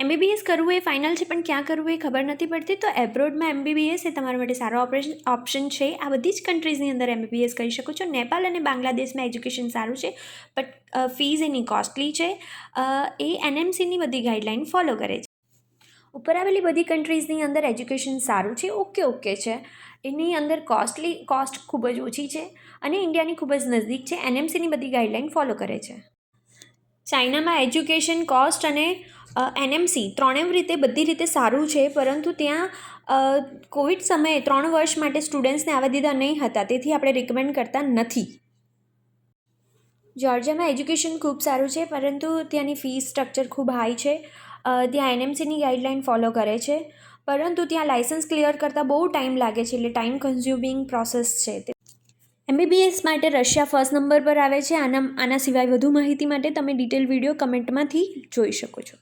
MBBS કરવું એ final છે, પણ ક્યાં કરવું એ ખબર નથી પડતી. તો એબ્રોડમાં MBBS એ તમારા માટે સારો ઓપ્શન છે. આ બધી જ કન્ટ્રીઝની અંદર MBBS કરી શકો છો. નેપાલ અને બાંગ્લાદેશમાં એજ્યુકેશન સારું છે, બટ ફીઝ એની કોસ્ટલી છે. એ NMCની બધી ગાઈડલાઇન ફોલો કરે છે. ઉપર આવેલી બધી કન્ટ્રીઝની અંદર એજ્યુકેશન સારું છે, ઓકે છે. એની અંદર કોસ્ટ ખૂબ જ ઓછી છે અને ઇન્ડિયાની ખૂબ જ નજીક છે. NMCની બધી ગાઈડલાઇન ફોલો કરે છે. ચાઇનામાં એજ્યુકેશન, કોસ્ટ અને NMC ત્રણેય રીતે બધી રીતે સારું છે, પરંતુ ત્યાં કોવિડ સમયે 3 વર્ષ માટે સ્ટુડન્ટ્સને આવવા દીધા નહીં હતા, તેથી આપણે રિકમેન્ડ કરતા નથી. જ્યોર્જિયામાં એજ્યુકેશન ખૂબ સારું છે, પરંતુ ત્યાંની ફીસ સ્ટ્રક્ચર ખૂબ હાઈ છે. ત્યાં NMCની ગાઈડલાઇન ફોલો કરે છે, પરંતુ ત્યાં લાઇસન્સ ક્લિયર કરતાં બહુ ટાઈમ લાગે છે, એટલે ટાઈમ કન્ઝ્યુમિંગ પ્રોસેસ છે. MBBS માટે રશિયા ફર્સ્ટ નંબર પર આવે છે. આના સિવાય વધુ માહિતી માટે તમે ડિટેલ વિડીયો કમેન્ટમાંથી જોઈ શકો છો.